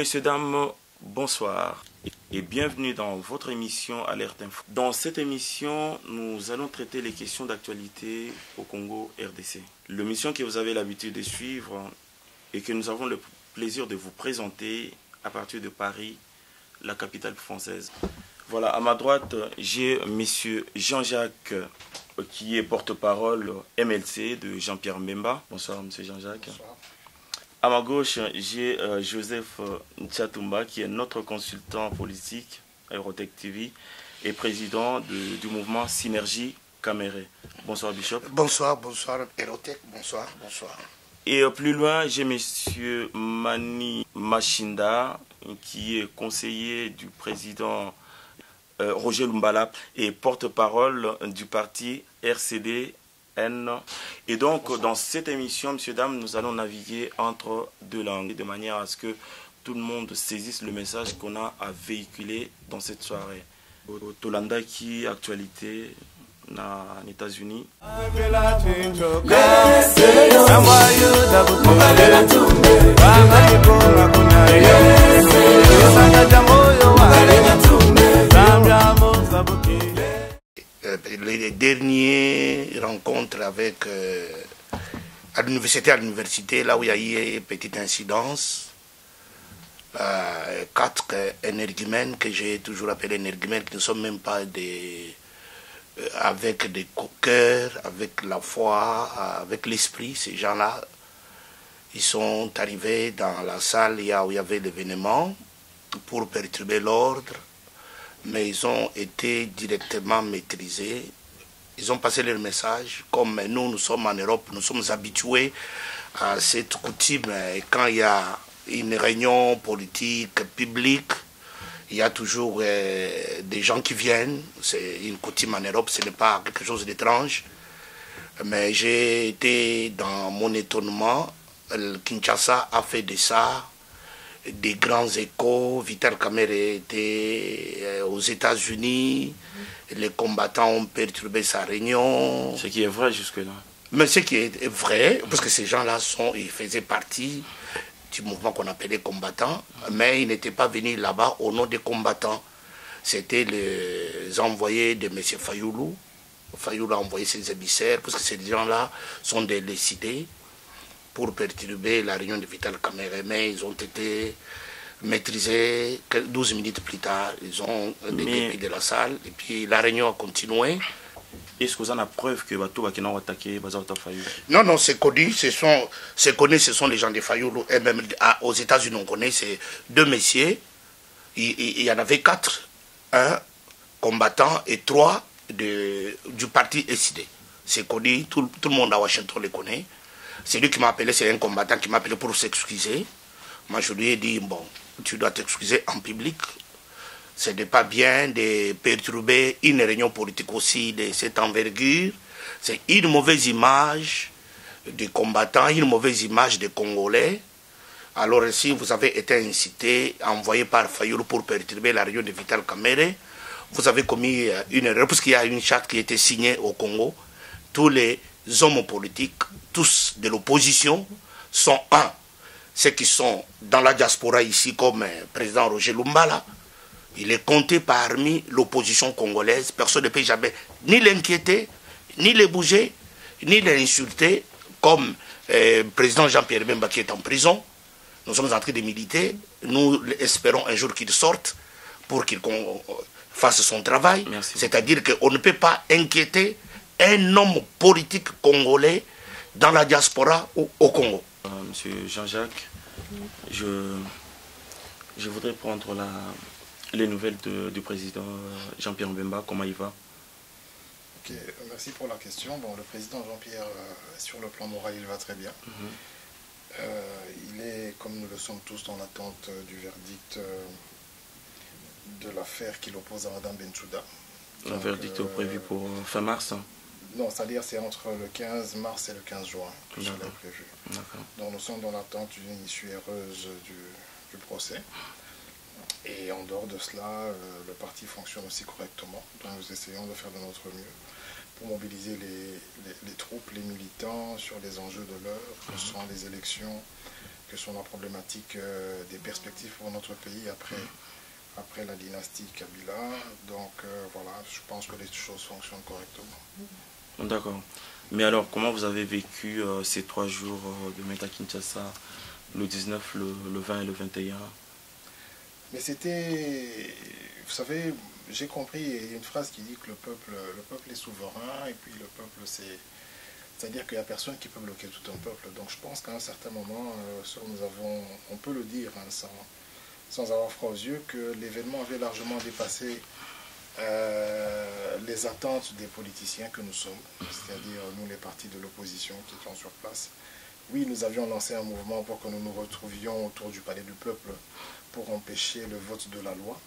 Messieurs, dames, bonsoir et bienvenue dans votre émission Alerte Info. Dans cette émission, nous allons traiter les questions d'actualité au Congo RDC. L'émission que vous avez l'habitude de suivre et que nous avons le plaisir de vous présenter à partir de Paris, la capitale française. Voilà, à ma droite, j'ai monsieur Jean-Jacques qui est porte-parole MLC de Jean-Pierre Mbemba. Bonsoir monsieur Jean-Jacques. Bonsoir. À ma gauche, j'ai Joseph Nchatumba qui est notre consultant politique à Eurotech TV et président du mouvement Synergie Caméré. Bonsoir Bishop. Bonsoir, bonsoir Eurotech, bonsoir, bonsoir. Et plus loin, j'ai monsieur Mani Machinda qui est conseiller du président Roger Lumbala et porte-parole du parti RCD. Et donc, dans cette émission, messieurs, dames, nous allons naviguer entre deux langues, de manière à ce que tout le monde saisisse le message qu'on a à véhiculer dans cette soirée. Tolanda qui actualité aux États-Unis. Les dernières rencontres avec à l'université, là où il y a eu une petite incidence, 4 énergumènes que j'ai toujours appelés énergumènes, qui ne sont même pas des avec des cœurs, avec la foi, avec l'esprit. Ces gens-là, ils sont arrivés dans la salle où il y avait l'événement pour perturber l'ordre. Mais ils ont été directement maîtrisés. Ils ont passé leur message. Comme nous sommes en Europe, nous sommes habitués à cette coutume. Et quand il y a une réunion politique, publique, il y a toujours des gens qui viennent. C'est une coutume en Europe, ce n'est pas quelque chose d'étrange. Mais j'ai été dans mon étonnement. Kinshasa a fait de ça des grands échos. Vital Kamerhe était aux États-Unis, les combattants ont perturbé sa réunion. Ce qui est vrai jusque-là. Mais ce qui est vrai, parce que ces gens-là ils faisaient partie du mouvement qu'on appelait combattants, mais ils n'étaient pas venus là-bas au nom des combattants. C'était les envoyés de M. Fayoulou. Fayoulou a envoyé ses émissaires, parce que ces gens-là sont décidés pour perturber la réunion de Vital Kamerhe, mais ils ont été maîtrisés 12 minutes plus tard. Ils ont dégagé de la salle et puis la réunion a continué. Est-ce que vous avez la preuve que Batou va attaquer Fayoulou? Non, non, c'est connu, ce sont les gens de Fayoulou. Et même aux États-Unis, on connaît ces deux messieurs. Il y en avait 4, un combattant et 3 du parti SID. C'est connu, tout le monde à Washington les connaît. C'est lui qui m'a appelé, c'est un combattant qui m'a appelé pour s'excuser. Moi, je lui ai dit, bon, tu dois t'excuser en public. Ce n'est pas bien de perturber une réunion politique aussi de cette envergure. C'est une mauvaise image des combattants, une mauvaise image des Congolais. Alors, si vous avez été incité, envoyé par Fayoulou pour perturber la réunion de Vital Kamerhe, vous avez commis une erreur, parce qu'il y a une charte qui a été signée au Congo. Tous les hommes politiques, tous de l'opposition, sont un. Ceux qui sont dans la diaspora ici, comme président Roger Lumbala, il est compté parmi l'opposition congolaise. Personne ne peut jamais ni l'inquiéter, ni le bouger, ni l'insulter, comme président Jean-Pierre Mbemba qui est en prison. Nous sommes en train de militer. Nous espérons un jour qu'il sorte pour qu'il fasse son travail. C'est-à-dire qu'on ne peut pas inquiéter un homme politique congolais dans la diaspora ou au Congo. Monsieur Jean-Jacques, je voudrais prendre les nouvelles du président Jean-Pierre Mbemba. Comment il va? Ok, merci pour la question. Bon, le président Jean-Pierre, sur le plan moral, il va très bien. Il est, comme nous le sommes tous, dans l'attente du verdict de l'affaire qui l'oppose à Mme Bensouda. Un verdict prévu pour fin mars? Non, c'est-à-dire c'est entre le 15 mars et le 15 juin que cela est prévu. Donc nous sommes dans l'attente d'une issue heureuse du procès. Et en dehors de cela, le parti fonctionne aussi correctement. Donc nous essayons de faire de notre mieux pour mobiliser les troupes, les militants sur les enjeux de l'heure, que ce soit les élections que sont la problématique des perspectives pour notre pays après la dynastie Kabila. Donc voilà, je pense que les choses fonctionnent correctement. D'accord. Mais alors, comment vous avez vécu ces 3 jours de Meta Kinshasa, le 19, le 20 et le 21? Mais c'était, vous savez, j'ai compris, il y a une phrase qui dit que le peuple est souverain, et puis le peuple c'est-à-dire qu'il n'y a personne qui peut bloquer tout un peuple. Donc je pense qu'à un certain moment, on peut le dire hein, sans avoir froid aux yeux, que l'événement avait largement dépassé les attentes des politiciens que nous sommes, c'est-à-dire nous les partis de l'opposition qui étions sur place. Oui, nous avions lancé un mouvement pour que nous nous retrouvions autour du palais du peuple pour empêcher le vote de la loi.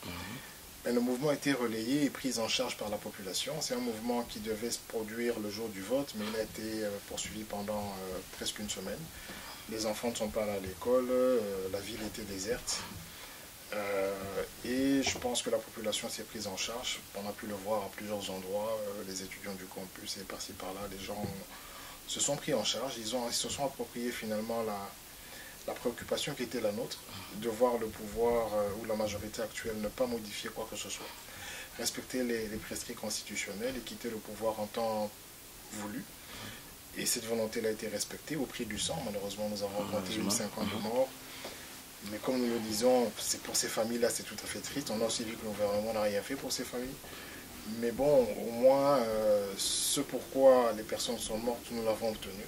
Mais le mouvement a été relayé et pris en charge par la population. C'est un mouvement qui devait se produire le jour du vote, mais il a été poursuivi pendant presque une semaine. Les enfants ne sont pas allés à l'école, la ville était déserte. Et je pense que la population s'est prise en charge. On a pu le voir à plusieurs endroits, les étudiants du campus et par-ci par-là, les gens se sont pris en charge. Ils se sont appropriés finalement la préoccupation qui était la nôtre, de voir le pouvoir ou la majorité actuelle ne pas modifier quoi que ce soit, respecter les prescrits constitutionnels et quitter le pouvoir en temps voulu. Et cette volonté-là a été respectée au prix du sang. Malheureusement, nous avons compté 50 de morts. Mais comme nous le disons, c'est pour ces familles-là, c'est tout à fait triste. On a aussi vu que le gouvernement n'a rien fait pour ces familles. Mais bon, au moins, ce pourquoi les personnes sont mortes, nous l'avons obtenu.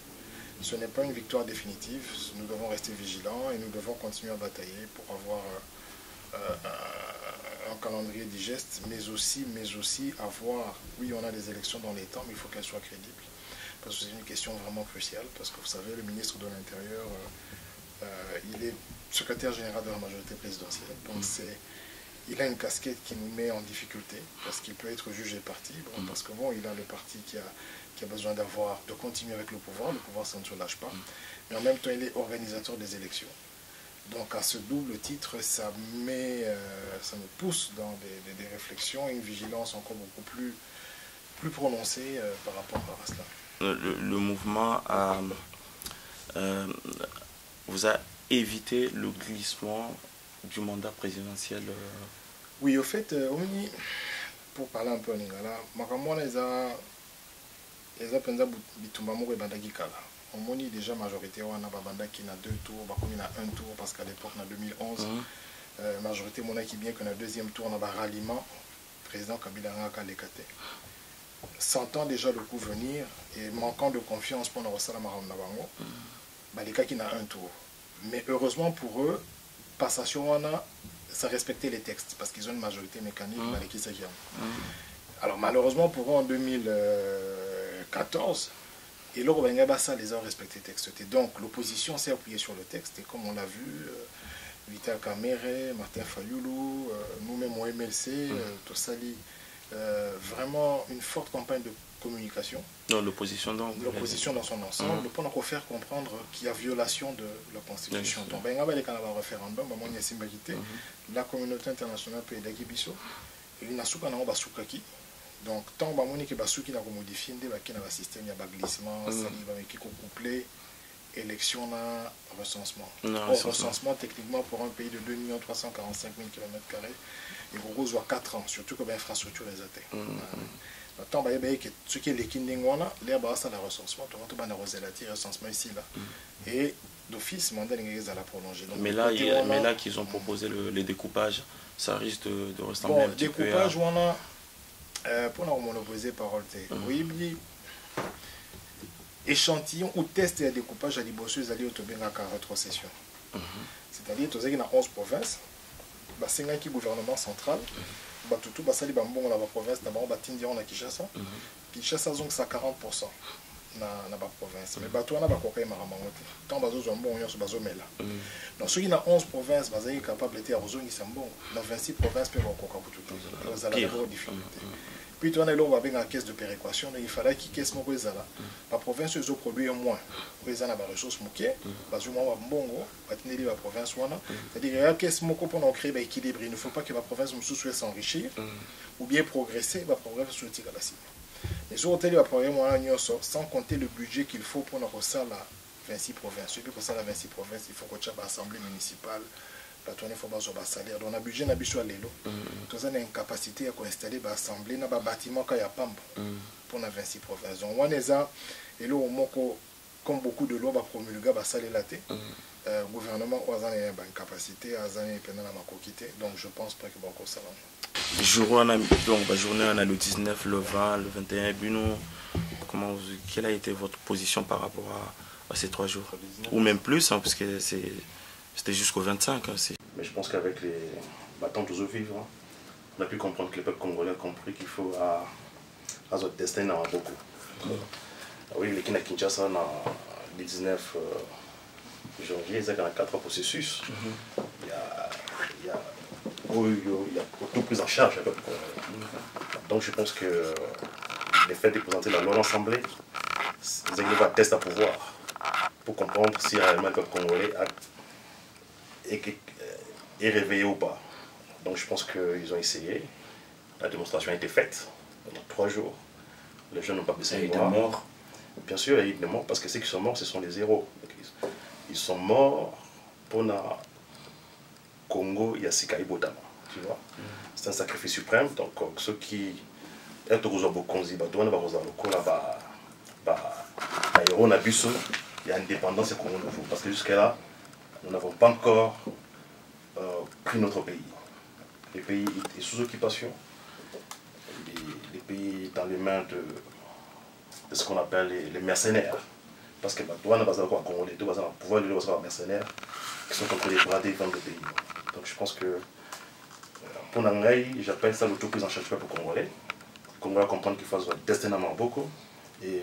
Ce n'est pas une victoire définitive. Nous devons rester vigilants et nous devons continuer à batailler pour avoir un calendrier digeste, mais aussi avoir, oui, on a des élections dans les temps, mais il faut qu'elles soient crédibles. Parce que c'est une question vraiment cruciale, parce que vous savez, le ministre de l'Intérieur, il est secrétaire général de la majorité présidentielle. Donc il a une casquette qui nous met en difficulté, parce qu'il peut être jugé parti, bon, parce que bon, il a le parti qui a besoin de continuer avec le pouvoir ça ne se lâche pas, mais en même temps il est organisateur des élections. Donc à ce double titre, ça me pousse dans des réflexions et une vigilance encore beaucoup plus prononcée par rapport à cela. Le mouvement vous a évité le glissement du mandat présidentiel. Oui, au fait, pour parler un peu en lingala, makamwana eza penza bitumba moko ebandaki kala. On moni déjà majorité wana babandaki na 2 tours, bakomi na 1 tour parce qu'à l'époque na 2011, majorité monaki bien que na 2e tour na ba ralliement président Kabila ngaka lekate. Sentant déjà le coup venir et manquant de confiance pour Narosala Maram Nabango, balekaki na 1 tour. Mais heureusement pour eux, passation wana, ça respectait les textes parce qu'ils ont une majorité mécanique. Alors malheureusement pour eux en 2014, et là les ont respecté les textes. Donc l'opposition s'est appuyée sur le texte et comme on l'a vu, Vital Kamerhe, Martin Fayulu, nous-mêmes au MLC, Tosali, vraiment une forte campagne de communication. Non, l'opposition dans son ensemble, pour faire comprendre qu'il y a violation de la Constitution. Donc, référendum, la communauté internationale peut aider Biso. Il y a donc, tant que Basuki n'a modifié le système, il y a un glissement, qui couplé élection à recensement. Recensement, techniquement, pour un pays de 2 345 000 km², il faut 4 ans, surtout que l'infrastructure est atteinte. Tant que ce qui est l'équipe d'Ingwana, l'air bas à la recensement, tout le monde a recensement ici là. Et d'office, mandat à la prolonger. Mais là qu'ils ont proposé les découpages, ça risque de ressembler un petit peu à... Découpage, on a, pour nous monopoliser parole, oui, échantillon ou test de découpage à l'ibosseuse alliée au Tobengaka rétrocession. C'est-à-dire que dans 11 provinces, c'est un gouvernement central. Batutu basali bambongo na ba province na bango batindi on na Kinshasa. Kinshasa zonga sa 40% na ba province. Mais batu wana bakoka maramango te. Tant bazo zombongo nyonso bazomela. Donc ceux qui na 11 provinces bazali capable de rozongi sambongo. Dans 26 provinces pe bakoka bututu. Ils ont la difficulté. Puis tu as une caisse de péréquation, il fallait qu'il caisse mon là. La province ils ont produit moins. Ils ont des ressources moquées, parce que moi bongo, la province c'est-à-dire qu'il y a caisse moko pour créer un équilibre. Il ne faut pas que la province souhaite s'enrichir ou bien progresser, la province souhaite la cible. Mais sur hôtel la province sans compter le budget qu'il faut pour la 26 provinces. Et puis pour ça, la 26 provinces, il faut que tu aies l'Assemblée municipale. La tournée, il faut avoir un salaire. Donc, on a budget, on a besoin de l'élo. Tout ça, on a une capacité à installer l'Assemblée, on a un bâtiment qui a PAMP pour les 26 provinces. Donc, on est là, et là, comme beaucoup de lois, on va promulguer, on va saler la tête. Le gouvernement a une capacité à pendant la macoquité. Donc, je pense pas que beaucoup ça va. Journée, on a le 19, le 20, le 21. Bruno, quelle a été votre position par rapport à ces 3 jours? Ou même plus, hein, parce que c'était jusqu'au 25. Hein, mais je pense qu'avec les battants toujours vivre, on a pu comprendre que le peuple congolais a compris qu'il faut à notre destin dans beaucoup. Oui, les Kina Kinshasa, le 19 janvier, il y a 4 processus. Il y a tout pris en charge. Donc je pense que le fait de présenter la loi à l'Assemblée, c'est un test à pouvoir pour comprendre si réellement le peuple congolais est réveillé ou pas. Donc je pense qu'ils ont essayé. La démonstration a été faite pendant 3 jours. Les gens n'ont pas baissé les bras. Morts. Bien sûr, il y a des morts parce que ceux qui sont morts, ce sont les héros. Ils sont morts pour le Congo, il y a Sika Ibotama. Tu vois, c'est un sacrifice suprême. Donc ceux qui est au Bokonzi, il y a indépendance parce que jusqu'à là, nous n'avons pas encore pris notre pays. Le pays est sous occupation. Le pays est dans les mains de ce qu'on appelle les mercenaires. Parce que toi, on a Congolais, tu vas pouvoir les mercenaires qui sont en train de brader dans le pays. Donc je pense que pour Nangaï, j'appelle ça l'autoprise en charge du peuple congolais. Le Congolais comprendre qu'il faut se destinément beaucoup. Et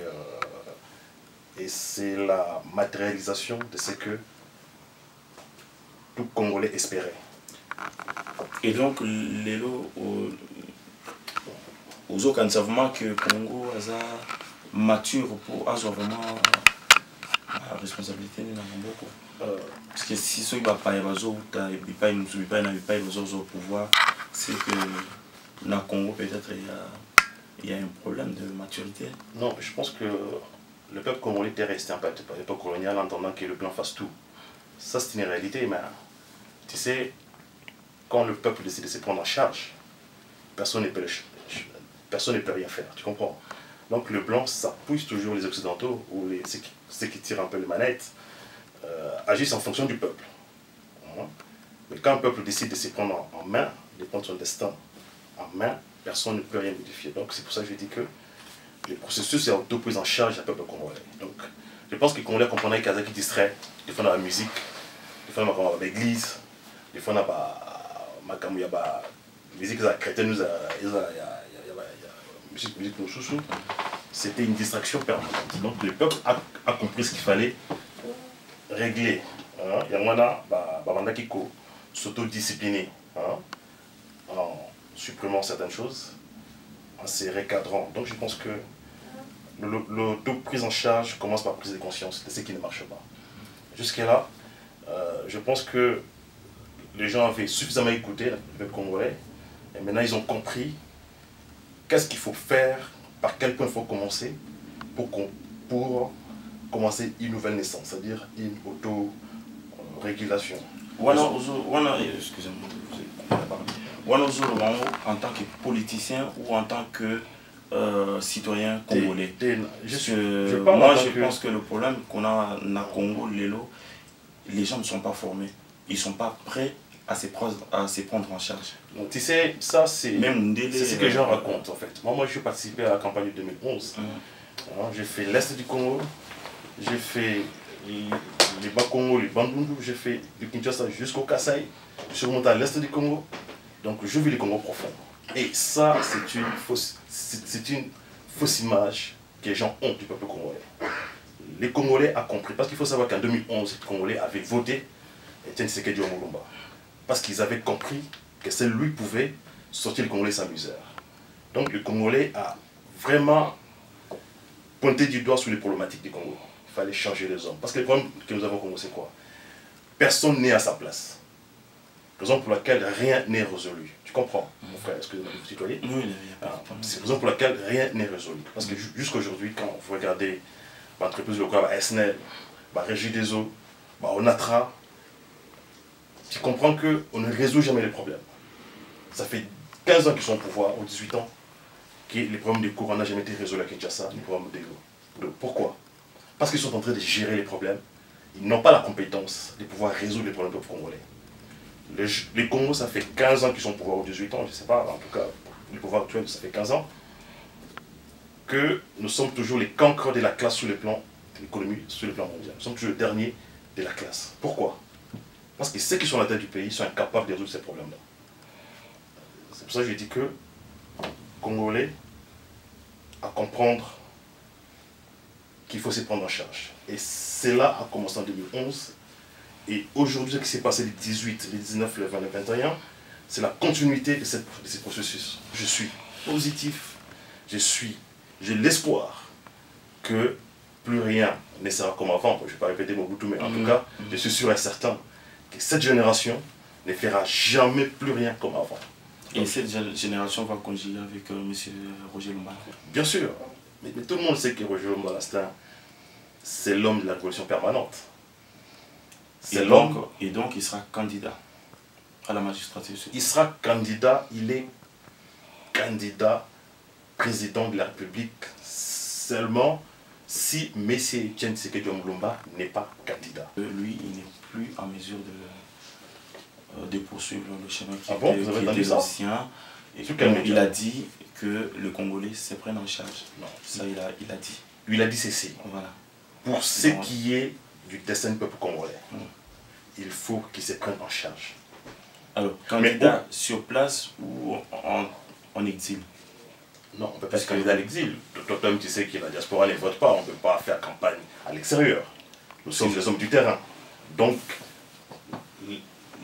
c'est la matérialisation de ce que tout Congolais espérait. Et donc, Lélo, aux autres, savent que le Congo est mature pour avoir vraiment la responsabilité de beaucoup. Parce que si ceux qui ne sont pas au pouvoir, c'est que dans le Congo, peut-être, il y a un problème de maturité. Non, je pense que le peuple congolais était resté impacté par l'époque coloniale en attendant que le blanc fasse tout. Ça, c'est une réalité, mais tu sais, quand le peuple décide de se prendre en charge, personne ne peut rien faire, tu comprends? Donc le blanc, ça pousse toujours les occidentaux, ou ceux qui tirent un peu les manettes, agissent en fonction du peuple. Mais quand un peuple décide de se prendre en main, de prendre son destin en main, personne ne peut rien modifier. Donc c'est pour ça que je dis que le processus est auto-pris en charge du peuple congolais. Donc je pense que les Congolais comprennent qu'il y a qui distrait, des fois dans la musique, des fois dans l'église, des fois dans la musique chrétienne, musique nos chouchous. C'était une distraction permanente. Donc le peuple a compris ce qu'il fallait régler. Il y a qui s'autodiscipliner en supprimant certaines choses, en se recadrant. Donc je pense que l'auto-prise en charge commence par prise de conscience de ce qui ne marche pas. Jusqu'à là, je pense que les gens avaient suffisamment écouté le peuple congolais et maintenant ils ont compris qu'est-ce qu'il faut faire, par quel point il faut commencer pour commencer une nouvelle naissance, c'est-à-dire une auto-régulation. Excusez-moi, en tant que politicien ou en tant que citoyen congolais. Je pense que le problème qu'on a dans Congo, les gens ne sont pas formés. Ils ne sont pas prêts à se prendre en charge. Donc, tu sais, ça c'est ce que les gens racontent en fait. Moi, je suis participé à la campagne de 2011. J'ai fait l'Est du Congo, j'ai fait les Bas-Congo, les Bandundu, j'ai fait du Kinshasa jusqu'au Kasaï, je suis remonté à l'Est du Congo. Donc je vis le Congo profond. Et ça, c'est une fausse image que les gens ont du peuple congolais. Les Congolais ont compris, parce qu'il faut savoir qu'en 2011, les Congolais avaient voté Etienne Tshisekedi au Mulumba. Parce qu'ils avaient compris que seul lui pouvait sortir le Congolais sans misère. Donc le Congolais a vraiment pointé du doigt sur les problématiques du Congo. Il fallait changer les hommes. Parce que le problème que nous avons au Congo, c'est quoi? Personne n'est à sa place. Raison pour laquelle rien n'est résolu. Tu comprends, mon frère? Est-ce que vous vous tutoyez? Oui, c'est la raison pour laquelle rien n'est résolu. Parce que jusqu'à aujourd'hui, quand vous regardez l'entreprise locale SNEL, Régie des eaux, ONATRA, tu comprends qu'on ne résout jamais les problèmes. Ça fait 15 ans qu'ils sont au pouvoir, ou 18 ans, que les problèmes des cours n'ont jamais été résolus à Kinshasa, les problèmes de l'eau. Pourquoi? Parce qu'ils sont en train de gérer les problèmes. Ils n'ont pas la compétence de pouvoir résoudre les problèmes du peuple congolais. Les Congos, ça fait 15 ans qu'ils sont au pouvoir, ou 18 ans, je ne sais pas, en tout cas, le pouvoir actuel, ça fait 15 ans, que nous sommes toujours les cancres de la classe sur le plan de l'économie, sur le plan mondial. Nous sommes toujours les derniers de la classe. Pourquoi? Parce que ceux qui sont à la tête du pays sont incapables de résoudre ces problèmes-là. C'est pour ça que je dis que Congolais à comprendre qu'il faut se prendre en charge. Et cela a commencé en 2011. Et aujourd'hui, ce qui s'est passé le 18, le 19, le 20, le 21, c'est la continuité de ce processus. Je suis positif, j'ai l'espoir que plus rien ne sera comme avant. Je ne vais pas répéter Mobutu, mais en tout cas, je suis sûr et certain que cette génération ne fera jamais plus rien comme avant. Et cette génération va conjuguer avec M. Roger Lumbala. Bien sûr, mais tout le monde sait que Roger Lumbala, c'est l'homme de la révolution permanente. Et donc, il sera candidat à la magistrature. Il sera candidat, il est candidat président de la République seulement si M. Etienne Tshisekedi Mulumba n'est pas candidat. Lui, il n'est plus en mesure de poursuivre le chemin qui était l'ancien. Il a dit que le Congolais se prenne en charge. Non. Ça, il a dit. Lui, il a dit ceci. Voilà. Pour ce qui est du destin du peuple congolais, il faut qu'il se prenne en charge. Alors, candidat sur place ou en exil? Non, on ne peut pas être candidat à l'exil. Toi-même, tu sais que la diaspora ne vote pas, on ne peut pas faire campagne à l'extérieur. Nous sommes des hommes du terrain. Donc,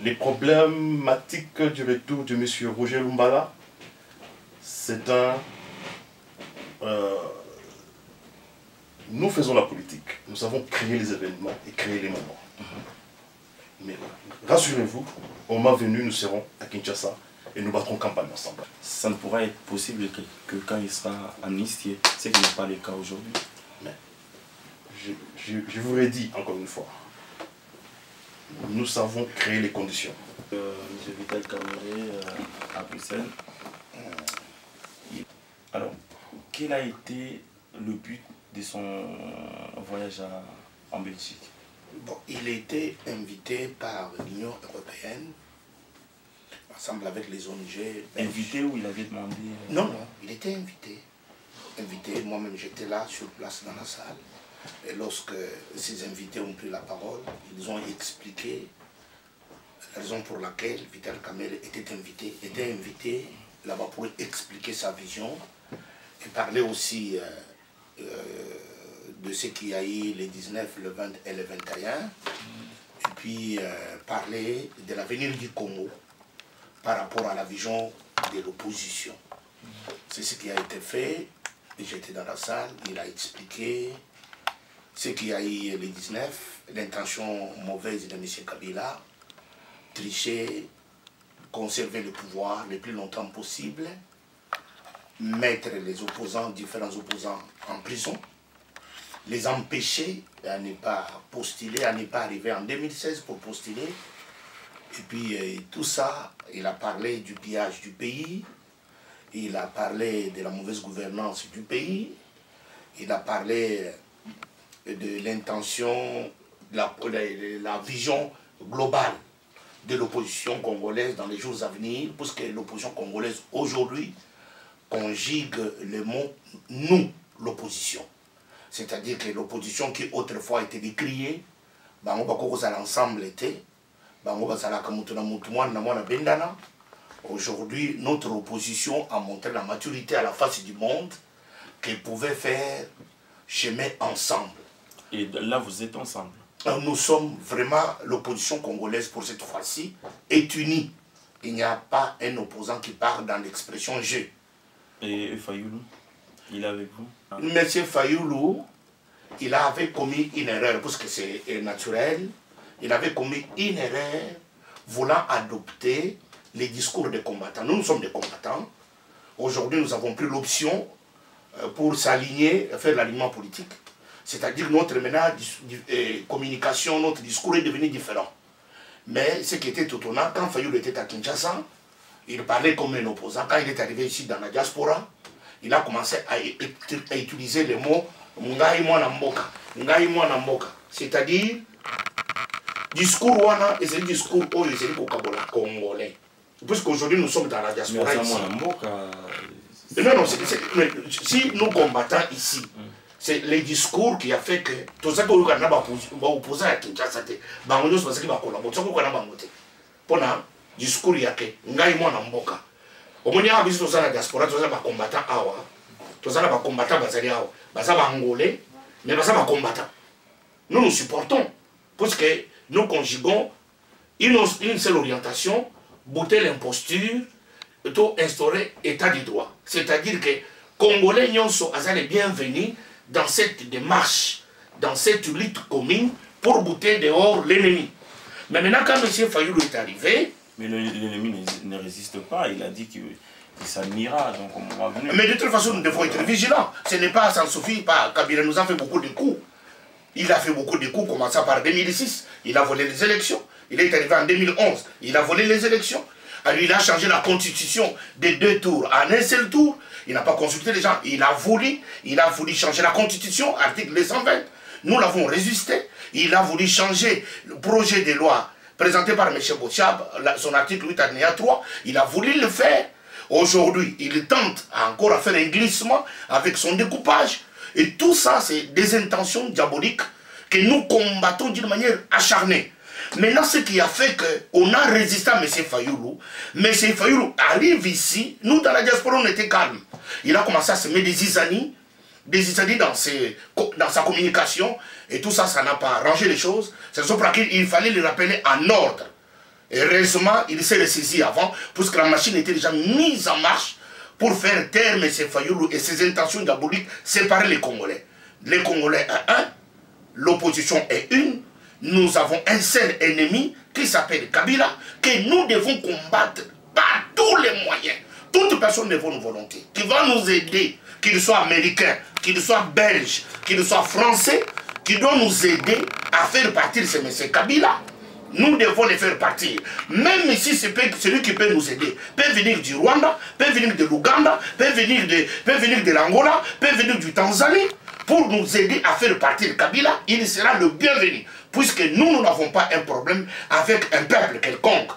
les problématiques du retour de M. Roger Lumbala, c'est nous faisons la politique, nous savons créer les événements et créer les moments. Mais rassurez-vous, au moment venu, nous serons à Kinshasa et nous battrons campagne ensemble. Ça ne pourra être possible que quand il sera amnistié, ce qui n'est pas le cas aujourd'hui. Mais je vous redis encore une fois, nous savons créer les conditions. M. Vital Kamerhe à Bruxelles. Alors, quel a été le but de son voyage en Belgique? Bon, il a été invité par l'Union européenne, ensemble avec les ONG. Invité ou il avait demandé? Non, non, il était invité. Invité, moi-même j'étais là, sur place dans la salle. Et lorsque ces invités ont pris la parole, ils ont expliqué la raison pour laquelle Vital Kamerhe était invité là-bas pour expliquer sa vision et parler aussi de ce qu'il y a eu les 19, le 20 et le 21, et puis parler de l'avenir du Congo par rapport à la vision de l'opposition. C'est ce qui a été fait. J'étais dans la salle, il a expliqué ce qu'il y a eu les 19, l'intention mauvaise de M. Kabila, tricher, conserver le pouvoir le plus longtemps possible, mettre les opposants, différents opposants en prison, les empêcher à ne pas postuler, à ne pas arriver en 2016 pour postuler. Et puis tout ça, il a parlé du pillage du pays, il a parlé de la mauvaise gouvernance du pays, il a parlé de l'intention, de la vision globale de l'opposition congolaise dans les jours à venir, puisque l'opposition congolaise aujourd'hui conjugue le mot « nous », l'opposition. C'est-à-dire que l'opposition qui autrefois était décriée, l'ensemble était, aujourd'hui notre opposition a montré la maturité à la face du monde qu'elle pouvait faire chemin ensemble. Et là vous êtes ensemble? Nous sommes vraiment, l'opposition congolaise pour cette fois-ci est unie. Il n'y a pas un opposant qui part dans l'expression « je ». Et Fayoulou, il est avec vous? Monsieur Fayoulou, il avait commis une erreur, parce que c'est naturel, il avait commis une erreur voulant adopter les discours des combattants. Nous sommes des combattants. Aujourd'hui, nous avons pris l'option pour s'aligner, faire l'alignement politique. C'est-à-dire notre maintenant, communication, notre discours est devenu différent. Mais ce qui était étonnant, quand Fayoulou était à Kinshasa, il parlait comme un opposant. Quand il est arrivé ici dans la diaspora, il a commencé à utiliser le mot Ngai Mwana Mboka. Ngai Mwana Mboka. C'est-à-dire, discours wana, et c'est le discours où il s'est congolais. Puisqu'aujourd'hui nous sommes dans la diaspora ici. Non, non, si nous combattons ici, c'est le discours qui a fait que tout ça que nous avons opposé à Kinshasa, nous avons parce qu'il va collaborer. Tout ça que nous avons voté. Pour le discours, il y a que Ngai Mwana Mboka. Au moins, il y a tous la diaspora, tous les combattants awa, tous les combattants basali awa, basali angolais, mais basali combattants. Nous nous supportons, parce que nous conjuguons une seule orientation, bouter l'imposture, tout instaurer état du droit. C'est-à-dire que Congolais nyonso azali bienvenus dans cette démarche, dans cette lutte commune pour bouter dehors l'ennemi. Mais maintenant, quand M. Fayoulou est arrivé, mais l'ennemi ne résiste pas, il a dit qu'il s'admirera, donc on va venir. Mais de toute façon, nous devons être vigilants. Ce n'est pas, ça ne suffit pas. Kabila nous a fait beaucoup de coups. Il a fait beaucoup de coups, commençant par 2006. Il a volé les élections. Il est arrivé en 2011. Il a volé les élections. Alors, il a changé la constitution des 2 tours en un seul tour. Il n'a pas consulté les gens. Il a voulu changer la constitution, article 120. Nous l'avons résisté. Il a voulu changer le projet de loi présenté par M. Bochab, son article 8 alinéa 3. Il a voulu le faire. Aujourd'hui, il tente encore à faire un glissement avec son découpage. Et tout ça, c'est des intentions diaboliques que nous combattons d'une manière acharnée. Maintenant, ce qui a fait qu'on a résisté à M. Fayoulou, M. Fayoulou arrive ici, nous dans la diaspora, on était calme. Il a commencé à semer des zizanies dans sa communication, et tout ça, ça n'a pas arrangé les choses. C'est pour ça qu'il fallait le rappeler en ordre. Et heureusement, il s'est ressaisi avant, puisque la machine était déjà mise en marche pour faire taire M. Fayoulou et ses intentions diaboliques, séparer les Congolais. Les Congolais à un, l'opposition est une. Nous avons un seul ennemi qui s'appelle Kabila, que nous devons combattre par tous les moyens. Toute personne de bonne volonté qui va nous aider, qu'il soit américain, qu'il soit belge, qu'il soit français, qui doit nous aider à faire partir ce M. Kabila, nous devons les faire partir. Même si celui qui peut nous aider peut venir du Rwanda, peut venir de l'Ouganda, peut venir de l'Angola, peut venir du Tanzanie, pour nous aider à faire partir Kabila, il sera le bienvenu. Puisque nous n'avons pas un problème avec un peuple quelconque.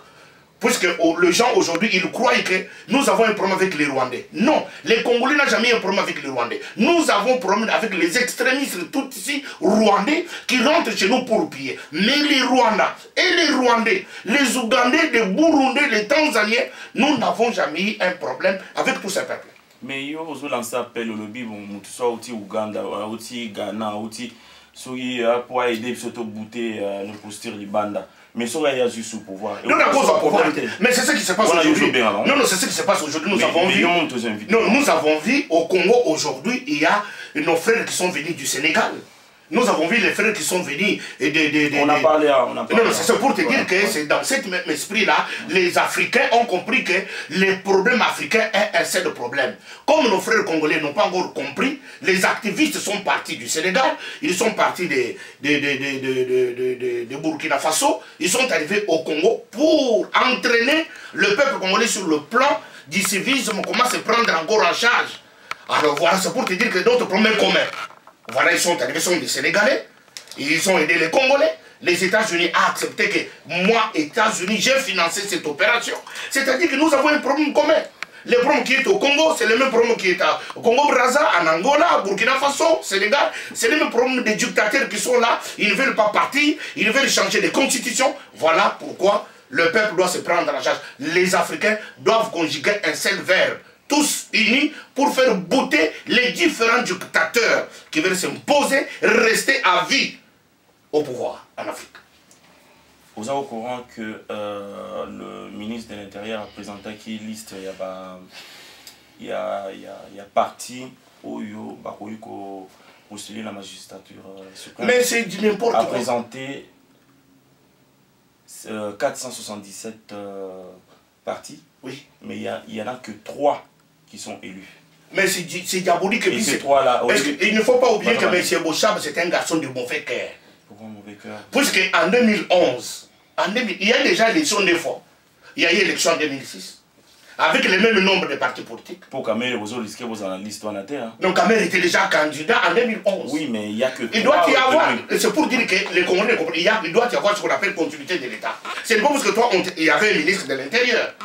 Puisque les gens aujourd'hui, ils croient que nous avons un problème avec les Rwandais. Non, les Congolais n'ont jamais un problème avec les Rwandais. Nous avons un problème avec les extrémistes tout ici, Rwandais, qui rentrent chez nous pour piller. Mais les Rwandais et les Rwandais, les Ougandais, les Burundais, les Tanzaniens, nous n'avons jamais eu un problème avec tous ces peuples. Mais il y a aussi lancé appel au lobby, soit au Ouganda, au Ghana, au pour aider surtout bouter nos postures les bandes. Mais ça il y a juste au pouvoir. Non, mais c'est ce qui se passe aujourd'hui. Non, non, c'est ce qui se passe aujourd'hui. Nous avons vu. Non, nous avons vu au Congo aujourd'hui, il y a nos frères qui sont venus du Sénégal. Nous avons vu les frères qui sont venus on a parlé. Non, c'est pour te dire que c'est dans cet même esprit-là, les Africains ont compris que les problèmes africains est un seul problème. Comme nos frères congolais n'ont pas encore compris, les activistes sont partis du Sénégal, ils sont partis de Burkina Faso, ils sont arrivés au Congo pour entraîner le peuple congolais sur le plan du civisme, comment se prendre encore en charge. Alors voilà, c'est pour te dire que d'autres problèmes communs. Voilà, ils sont arrivés, ils sont des Sénégalais, ils ont aidé les Congolais. Les États-Unis ont accepté que moi, États-Unis, j'ai financé cette opération. C'est-à-dire que nous avons un problème commun. Le problème qui est au Congo, c'est le même problème qui est au Congo-Brazza, en Angola, Burkina Faso, Sénégal. C'est le même problème des dictateurs qui sont là. Ils ne veulent pas partir, ils veulent changer de constitution. Voilà pourquoi le peuple doit se prendre en charge. Les Africains doivent conjuguer un seul verbe. Tous unis pour faire bouter les différents dictateurs qui veulent s'imposer, rester à vie au pouvoir en Afrique. Vous êtes au courant que le ministre de l'Intérieur a présenté une liste, il y a parti où il y a postulé la magistrature suprême. Mais c'est du n'importe quoi. A présenté 477 partis. Oui. Mais il n'y en a que 3 qui sont élus. Mais c'est diabolique. Et ces trois-là... Il ne faut pas oublier que M. Bouchab, c'est un garçon de mauvais cœur. Pourquoi mauvais cœur? Puisqu'en 2011, il y a déjà élection 2 fois. Il y a eu élection en 2006. Avec le même nombre de partis politiques. Pour Kamel, vous risquez vos analystes en terre. Donc Kamel était déjà candidat en 2011. Oui, mais il n'y a que... Il doit y avoir, c'est pour dire que les Congolais, il doit y avoir ce qu'on appelle continuité de l'État. C'est pas parce que toi, il y avait un ministre de l'Intérieur.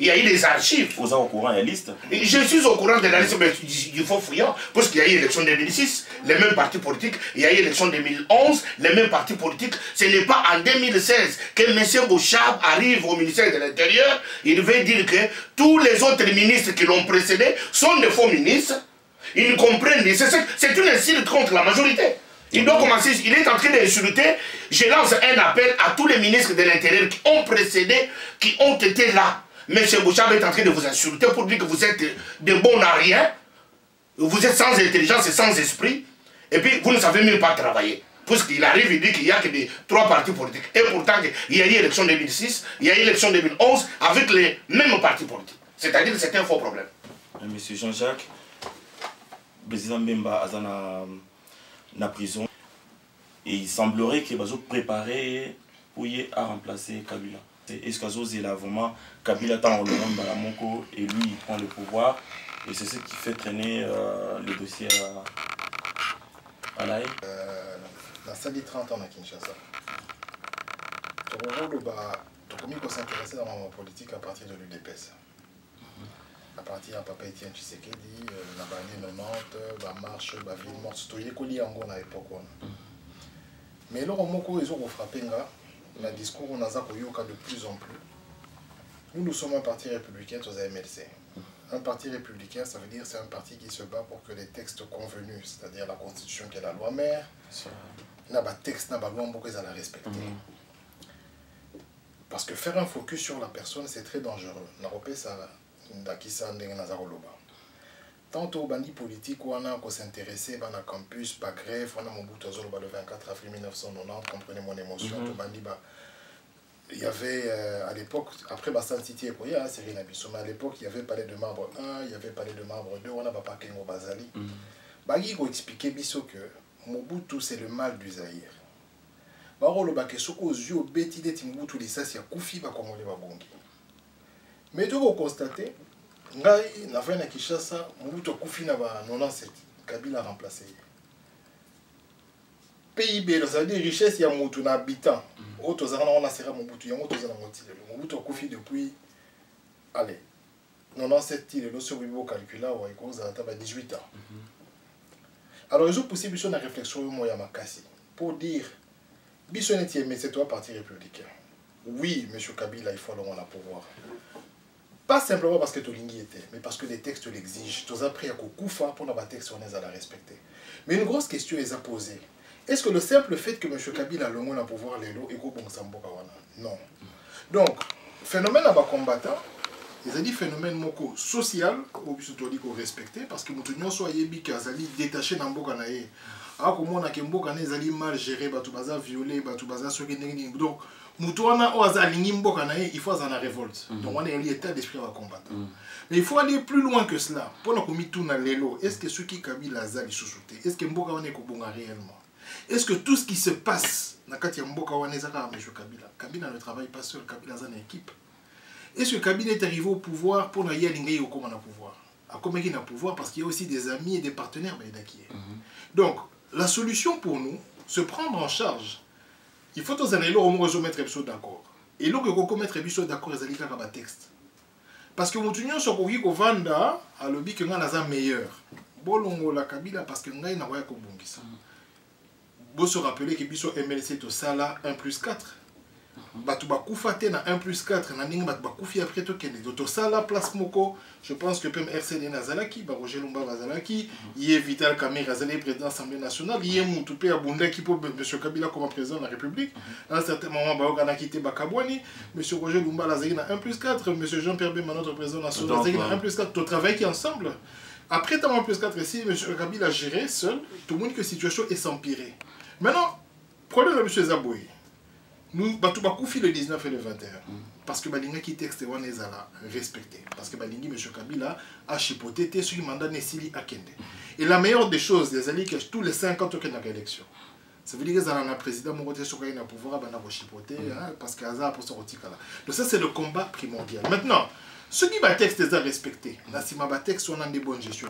Il y a eu des archives. Vous êtes au courant de la liste? Je suis au courant de la liste, mais il faut fouiller. Parce qu'il y a eu l'élection 2006, les mêmes partis politiques. Il y a eu l'élection 2011, les mêmes partis politiques. Ce n'est pas en 2016 que M. Bouchab arrive au ministère de l'Intérieur. Il veut dire que tous les autres ministres qui l'ont précédé sont des faux ministres. Ils comprennent. C'est une insulte contre la majorité. Il doit commencer, il est en train d'insulter. Je lance un appel à tous les ministres de l'Intérieur qui ont précédé, qui ont été là. M. Bouchab est en train de vous insulter pour dire que vous êtes de bons à rien, vous êtes sans intelligence et sans esprit, et puis vous ne savez même pas travailler. Puisqu'il arrive, il dit qu'il n'y a que 3 partis politiques. Et pourtant, il y a eu l'élection 2006, il y a eu l'élection 2011 avec les mêmes partis politiques. C'est-à-dire que c'est un faux problème. Monsieur Jean-Jacques, le président Mbemba est en prison, et il semblerait qu'il va se préparer pour y remplacer Kabila. Est-ce que là vraiment Kabila attend le monde Balamoko et lui il prend le pouvoir et c'est ce qui fait traîner le dossier à la haie? La salle 30 ans à Kinshasa. On s'intéresser dans la politique à partir de l'UDPS. À partir de Papa Etienne Tshisekedi, la année 90, la marche, la ville morte, c'était à l'époque. Mais là, ils ont frappé. Le discours on a de plus en plus. Nous sommes un parti républicain aux MLC. Un parti républicain, ça veut dire c'est un parti qui se bat pour que les textes convenus, c'est-à-dire la constitution qui est la loi mère, n'a pas texte, n'a pas loi, on la respecter. Parce que faire un focus sur la personne, c'est très dangereux. Tant aux bandits politiques, on a s'intéresser à la campus, pas grève, on a mon bout le 24 avril 1990, comprenez mon émotion, il y avait à l'époque, après Bassan City et Koya, c'est rien mais à l'époque, il y avait Palais de Marbre 1, il y avait Palais de Marbre 2, on n'a pas Kengo Bazali. Bagi a expliqué Bisso que Mobutu c'est le mal du Zaïre. Barolo Bakesoko aux yeux, Betty de Timbutu, les Sassia Koufi, Bakomole Babongi. Mais tu vas constater, Ngai, na fait na Kinshasa, Mobutu Koufi na ba 97, Kabila remplacé. PIB, c'est-à-dire richesse, il y a Mobutu na habitant. Autres on a serré Mobutu, il y a Mobutu na moitié. Mobutu Koufi depuis, allez, 97 il est sur Bibo calcula, ou à 18 ans. Alors, ils ont poussé une réflexion à Makassi pour dire, Bisso n'est mais c'est toi parti républicain. Oui, M. Kabila, il faut aller au pouvoir. Pas simplement parce que Tolingi était, mais parce que les textes l'exigent. Tous après, il y a Koufa pour avoir texte, on est à la respecter. Mais une grosse question est à poser. Est-ce que le simple fait que M. Kabila a le monde à pouvoir les lots est bon Sambokawana? Non. Donc, phénomène à combattant, ils ont dit phénomène moko social, qu'on respecter, parce que nous sommes détachés dans Mboka nae. Alors que moi, Mboka nae mal géré, batubaza violé, batubaza donc Moutouana oazalingi Mboka nae, il faut en la révolte. Donc on est en état d'esprit à combattre. Mais il faut aller plus loin que cela. Pour nous commettre tout dans l'élo, est-ce que ceux qui Kabila Zali sous-souté, est-ce que Mboka wane kobonga réellement? Est-ce que tout ce qui se passe dans Katia Mboka wane zaka M. Kabila? Kabila ne travaille pas seul, Kabila a une équipe. Est-ce que Kabila est arrivé au pouvoir pour n'aller aligner au comment on pouvoir? À comment il a pouvoir parce qu'il y a aussi des amis et des partenaires donc la solution pour nous, se prendre en charge. Il faut tous années au moins mettre épisode d'accord. Et là que mettre épisode d'accord les alliés comme un texte. Parce que nous sommes au Kiko Vanda à l'objet que nous avons meilleur. Bolongo la Kabila parce que nous avons un kobongisa. Vous se rappelez que biso MLC to sala 1+4. Batuba Koufate na 1+4 na ninga batuba Koufi après to kende to sala place moko. Je pense que PM RCD Nazalaki, Roger Lumba Bazalaki, Yé Vital Kamerhe Azali président de l'Assemblée nationale, Yé Moutoupe Abunda qui pour M. Kabila comme président de la République. À un certain moment, Baogana quitté Bakabouani, M. Roger Lumba Lazali na 1+4, M. Jean-Pierre Bemba notre président national Lazali na 1+4, tout travail qui ensemble. Après tant 1+4 ici, M. Kabila a géré seul, tout le monde que la situation est s'empirer. Maintenant, problème de M. Zaboué. nous bato bakufi le 19 et le 21 parce que balinga qui texte wana ezala respecté parce que balingi monsieur Kabila a chipoté te sur mandat nesili akende et la meilleure des choses des alliés que tous les 5 ans token na élection ça veut dire que ça président mon côté sur na pouvoir bana ko chipoter parce que hasard pour sortir là donc ça c'est le combat primordial. Maintenant ce qui va texte est respecté na sima ba texte on a des bonnes gestions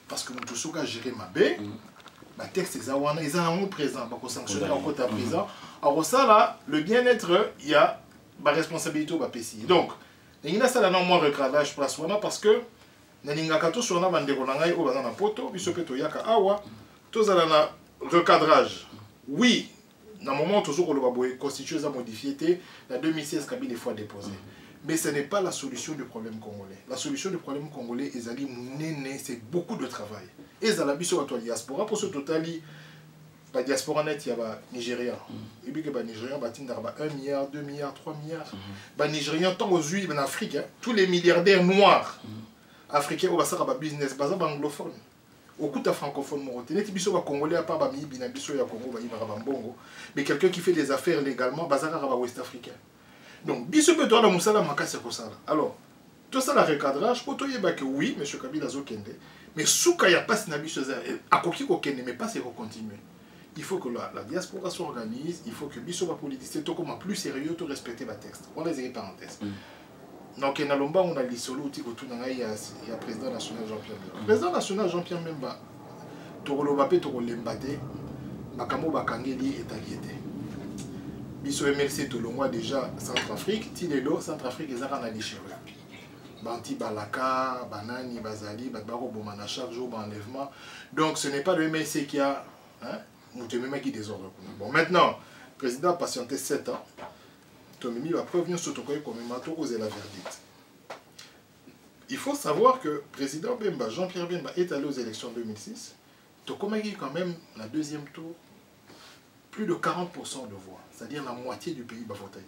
parce que nous soka gérer ma bé ba texte est wana ils ont présent ba ko sanctionner en côté à présent alors ça là le bien-être il y a ma responsabilité au PCI. Donc il y a ça là non moins recadrage place wana parce que nalinga kato sur na bandeko na ngai o bana na poto biso peto yaka awa to za na recadrage. Oui, dans le moment où toujours le constitué a modifié, la 2016 Kabila est fois déposé. Mais ce n'est pas la solution du problème congolais. La solution du problème congolais, c'est beaucoup de travail. Et ça la biso la diaspora pour ce total, la diaspora net il y a Nigérian. Et puis que les Nigériens battent 1 milliard, 2 milliards, 3 milliards. Les Nigériens tant aux huiles en Afrique, tous les milliardaires noirs africains au bassin business, basé anglophone. Au coup de francophone moroté, biso ba congolais à part ba mi bina biso ya Congo ba ibara mbongo, mais quelqu'un qui fait des affaires légalement bazaka ba ouest africain. Donc biso peut toi la musala makasi ko sala. Alors tout ça la recadrage poto yeba que oui monsieur Kabila zo kende, mais souka ya passe na biso za akoki ko kende mais pas c'est continuer. Il faut que la diaspora s'organise, il faut que biso ba politicien to comme plus sérieux to respecter ba texte. On les parenthèses. Donc, on a l'isolo qui il y a président national Jean-Pierre Bemba. Président national Jean-Pierre Bemba, Toro Mbappé, Toro Lembate, Makamo Bakangeli est allié. Biso MLC Tolongwa déjà Centrafrique, Tilelo, Centrafrique, ils ont un déchirure. Banti Balaka, Banani, Bazali, Badbaro Bomana, chaque jour, enlèvement. Donc, ce n'est pas le MLC qui a. Nous te même qui désordre. Bon, maintenant, le président a patienté 7 ans. Tomimi va prévenir ce tokoye comme la verdict. Il faut savoir que le président Bemba, Jean-Pierre Bemba, est allé aux élections en 2006. Tokomagi quand même, la deuxième tour, plus de 40% de voix. C'est-à-dire la moitié du pays va voter.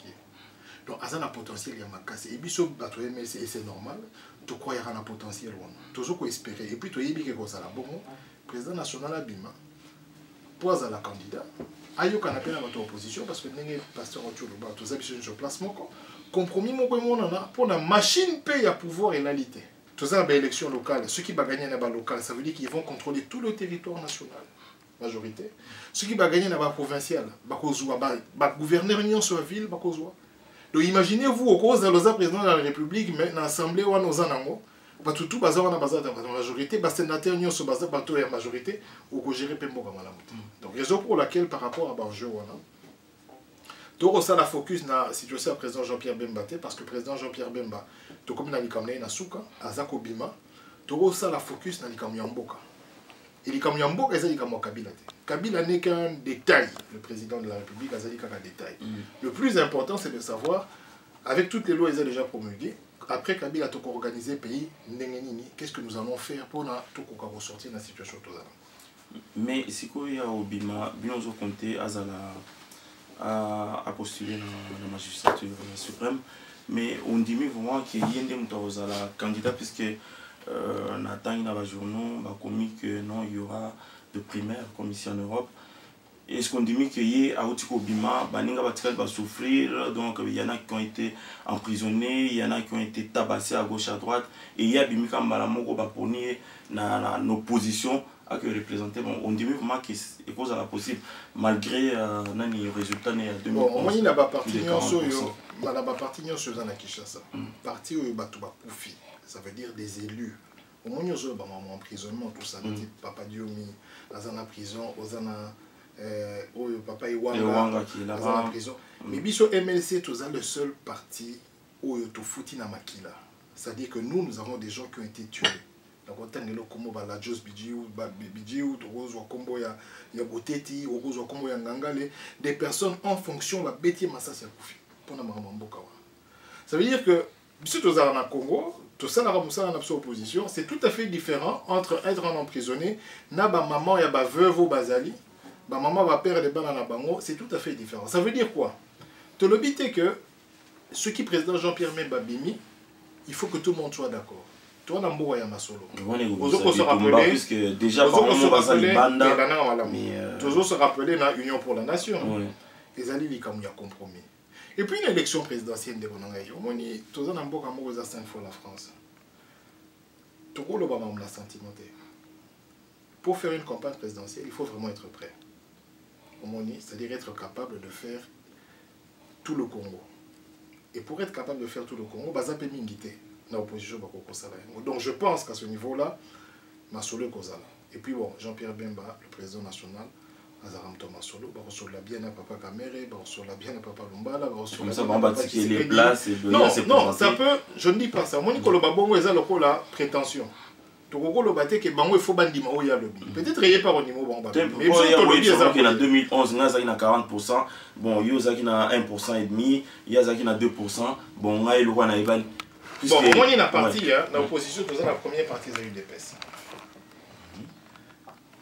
Donc, il y a un potentiel, il y a un casse. Et puis, c'est normal. Tu crois qu'il y a un potentiel. Tu peux espérer. Et puis, tu as dit que ça la bon. Le président national Abima, pour la candidat, ayo qu'on appelle à votre opposition parce que n'est pasteur autour de bas tous habitués sur placement compromis pour la machine paye à pouvoir et l'alité tous ça élection locale ceux qui va gagner la locale ça veut dire qu'ils vont contrôler tout le territoire national majorité ceux qui va gagner la provinciale va gouverner union sur la ville va cause donc imaginez-vous au cause de l'osa président de la République mais l'assemblée ou nos anango tout bazar on a bazar dans la majorité bas sénateur union sur bazar bateau et majorité ou que gérer pembo comme la donc raison pour laquelle par rapport à Banjo voilà donc ça la focus na situation à président Jean-Pierre Bemba parce que président Jean-Pierre Bemba to comme na likamna na suka azako bima to ça la focus na likamyamboka et likamyamboka ezali comme Kabila Kabila n'est qu'un détail le président de la République azali qu'un détail le plus important c'est de savoir avec toutes les lois ils ont déjà promulguées. Après Kabila a organisé le pays, qu'est-ce que nous allons faire pour ressortir de la situation totale? Mais si il y a Obima, bien au comté, a postulé dans la magistrature suprême, mais on dit vraiment qu'il y a un candidat puisque Nathan il a un journal commis que non il y aura de primaires comme ici en Europe. Est-ce qu'on dit qu'il y a Aotiko Bima, Baninga Batikal va souffrir, donc il y en a qui ont été emprisonnés, il y en a qui ont été tabassés à gauche à droite, et il y a Bimika Mbalamogo Baponi dans opposition à que représenté. Bon, on dit vraiment que c'est cause à la possible, malgré les résultats de 2011. Bon, il y a pas parti sur la Kinshasa, parti où il ça veut dire des élus. Au moins, il y a un emprisonnement, tout ça, Papa Diomi, la prison, Ozana. Papa Iwanga qui est là-bas en prison. Mais biso MLC tous le seul parti où il fouti na makila. C'est-à-dire que nous avons des gens qui ont été tués. Donc on t'a comme la Jos Bidjiou, Rose Kombo ya Boteti, Rose Kombo ya Ngangale, des personnes en fonction la Bétier Massas Koufi pour na Mamboka. Ça veut dire que biso tous na Congo, tout ça na opposition, c'est tout à fait différent entre être un emprisonné, na ba maman ya ba veuve ou bazali. Bah, maman va perdre les balles à la bango, c'est tout à fait différent. Ça veut dire quoi? Te le but est que ce qui président Jean-Pierre Bemba Bimi, il faut que tout le monde soit d'accord. Toi, Nambo ya Masolo. Toujours se rappeler, toujours se rappeler dans Union pour la Nation. les alliés les a compromis. Et puis une élection présidentielle de Ronangaï, au moins, tous en Amboka Mourosa 5 fois la France. Tout le monde l'a sentimenté. Pour faire une campagne présidentielle, il faut vraiment être prêt. C'est-à-dire être capable de faire tout le Congo. Et pour être capable de faire tout le Congo, ça peut m'inviter dans l'opposition. Donc je pense qu'à ce niveau-là, Masolo Kozala. Et puis bon, Jean-Pierre Bemba, le président national, Azaram Thomas Solo, Barosola bien à Papa Kamere, Barosola bien à Papa Lumbala, Barosola bien à Papa Tshisekedi. Les places et non, non, ça peut, je ne dis pas ça. Moi, Nicolas Babongo, ils ont la prétention. Peut-être qu'il n'y a pas au niveau Bamba. Mais en 2011, il y a 40%, bon, il y a 1% et demi, il y a 2%, bon, il y a le roi Naïbal. Bon, au moins, il y a une partie, dans l'opposition, tout ça, la première partie, c'est l'UDPS.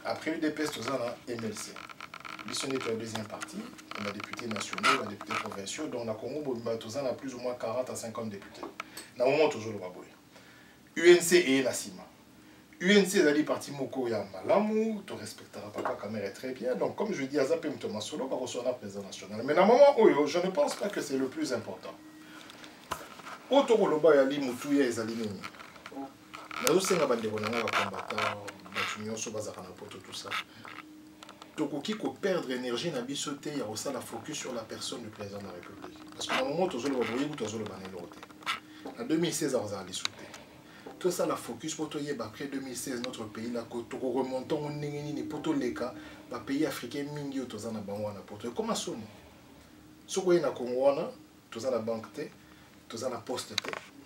Après l'UDPS, tout ça, on a MLC. Mission est la deuxième partie, on a députés nationaux, on a députés provinciaux, donc on a Congo, tout ça, on a plus ou moins 40 à 50 députés. Dans le moment, toujours le Baboy. UNC et Nassima. UNC est parti Moko ya Malamu, tu respecteras Papa Kamere très bien. Donc, comme je dis, Azapem Thomas Solo va recevoir la présidence nationale. Mais dans le moment, je ne pense pas que c'est le plus important. Autour de l'Oba Yali Moutouya et Zalimini. Nous sommes en train de combattre, tout ça. Donc, il faut perdre l'énergie dans bisoté, il y a aussi la focus sur la personne du président de la République. Parce qu'à un moment, tu as le en 2016, on a sauté. Tout ça, la focus pour après 2016, notre pays, là, quand on remonte, on est pour tous les cas, le pays africain, mingi, tout ça, na banwana, pour tout. Comment ça? Ce qu'on a Congo, tout ça, la banque, tout ça, la poste,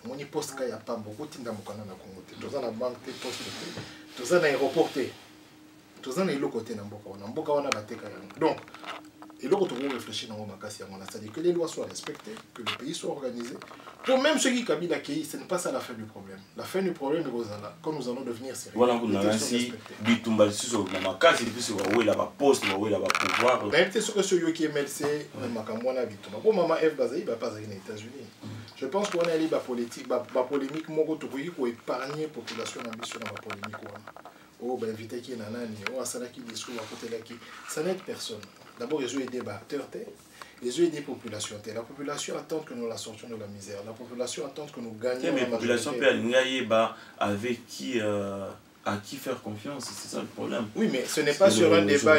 mon poste, il n'y a pas beaucoup de temps na Congo, tout ça, la banque, poste, tout ça, l'aéroport, tout ça, il y a côté na Mboka, on a la teka. Donc, et là, on réfléchir dans le c'est-à-dire que les lois soient respectées, que le pays soit organisé. Pour même ceux qui habitent à Kéi, ce n'est pas ça la fin du problème. La fin du problème est Rosala, quand nous allons devenir sérieux. Voilà, on a ainsi, Bitumba, sur ma case, et puis sur où il a ma poste, où il a ma pouvoir. Mais peut-être que ceux qui MLC, Makamwana, Bitumba. Pour Maman F. Bazaï, il ne va pas aller aux États-Unis. Je pense qu'on a allé la politique, la polémique, pour épargner la population ambition dans la polémique. Oh, ben, invité qui est nanani, oh, Asana qui discours à côté de qui. Ça n'aide personne. D'abord, ils ont aidé les acteurs, ils ont aidé la population. La population attend que nous la sortions de la misère. La population attend que nous gagnions. Mais la population peut aller avec qui, à qui faire confiance, c'est ça le problème. Oui, mais ce n'est pas sur un débat.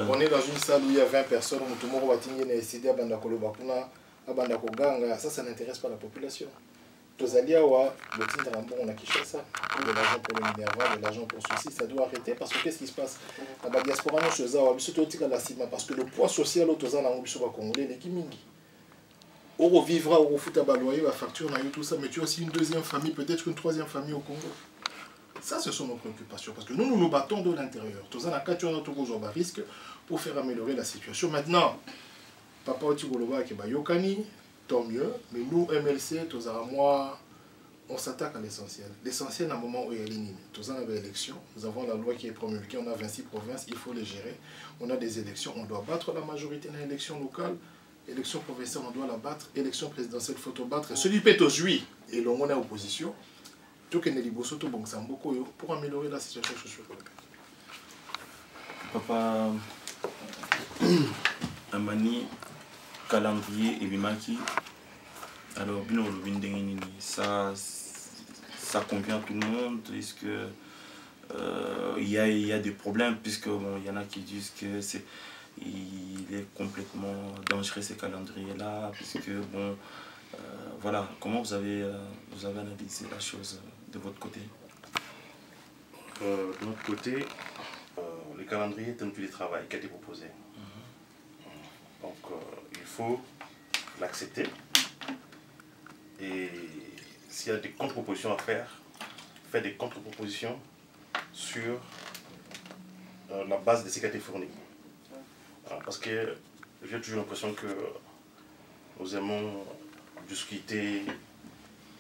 On est dans une salle où il y a 20 personnes, où tout le monde va décider à Bandakolo Bakuna, à Bandako Ganga. Ça n'intéresse pas la population. Tous alliés, on a quiché ça. De l'argent pour le minéral, de l'argent pour ceci, ça doit arrêter parce que qu'est-ce qui se passe? La diaspora, parce que le poids social, au Congolais, les Kimingi. On vivra, on fout à baloyer, la facture, on a eu tout ça, mais tu as aussi une deuxième famille, peut-être une troisième famille au Congo. Ça, ce sont nos préoccupations parce que nous nous battons de l'intérieur. Tous en a quatre risque pour faire améliorer la situation. Maintenant, Papa Otigoloba qui est Yokani. Tant mieux, mais nous, MLC, tous à moi, on s'attaque à l'essentiel. L'essentiel, à un moment où il y a les lignes. Tous en avait élection, nous avons la loi qui est promulguée, on a 26 provinces, il faut les gérer. On a des élections, on doit battre la majorité dans l'élection locale, élection provinciale, on doit la battre, élection présidentielle, il faut battre. Celui qui est aux juifs et l'on est opposition, tout que pour améliorer la situation socio-économique. Papa Amani, calendrier et Bimaki, alors ça convient à tout le monde. Est-ce que il y a des problèmes puisque bon, y en a qui disent que il est complètement dangereux ces calendriers là puisque bon voilà, comment vous avez analysé la chose de votre côté? De notre côté, le calendrier est un télétravail qui a été proposé. Donc il faut l'accepter. Et s'il y a des contre-propositions à faire des contre-propositions sur la base de ce qui a été fourni. Parce que j'ai toujours l'impression que nous aimons discuter,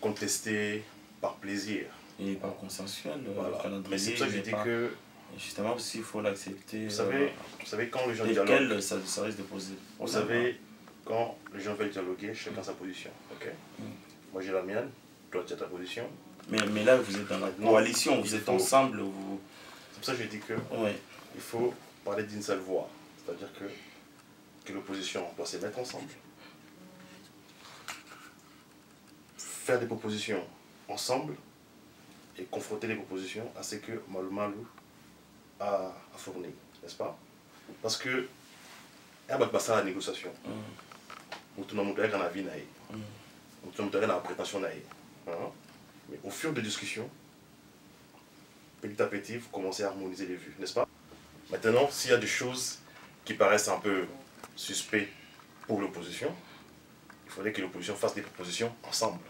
contester par plaisir. Et par consensuel. Voilà. Mais c'est pour ça que je dis que justement aussi il faut l'accepter. Vous savez quand les gens dialoguent, ça risque de poser. Vous savez, quand les gens veulent dialoguer, chacun sa position. Okay? Moi j'ai la mienne, toi tu as ta position. Mais là vous êtes dans la coalition, vous êtes ensemble. C'est pour ça que je dis que il faut parler d'une seule voix. C'est-à-dire que que l'opposition doit se mettre ensemble, faire des propositions ensemble et confronter les propositions à ce que Malou a fourni, n'est-ce pas? Parce que il y a pas la négociation. Nous avons la vie, nous avons la prétention. Mais au fur des discussions, petit à petit, vous commencez à harmoniser les vues, n'est-ce pas? Maintenant, s'il y a des choses qui paraissent un peu suspectes pour l'opposition, il faudrait que l'opposition fasse des propositions ensemble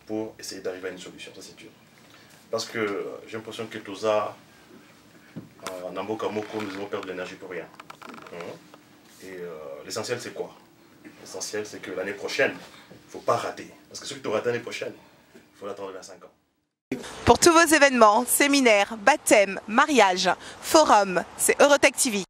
pour essayer d'arriver à une solution, ça c'est sûr. Parce que j'ai l'impression que Toza, Namboka Moko, nous allons perdre de l'énergie pour rien. Et l'essentiel c'est quoi? L'essentiel c'est que l'année prochaine, il ne faut pas rater. Parce que ceux qui t'ont raté l'année prochaine, il faut l'attendre 25 ans. Pour tous vos événements, séminaires, baptêmes, mariages, forums, c'est Eurotech TV.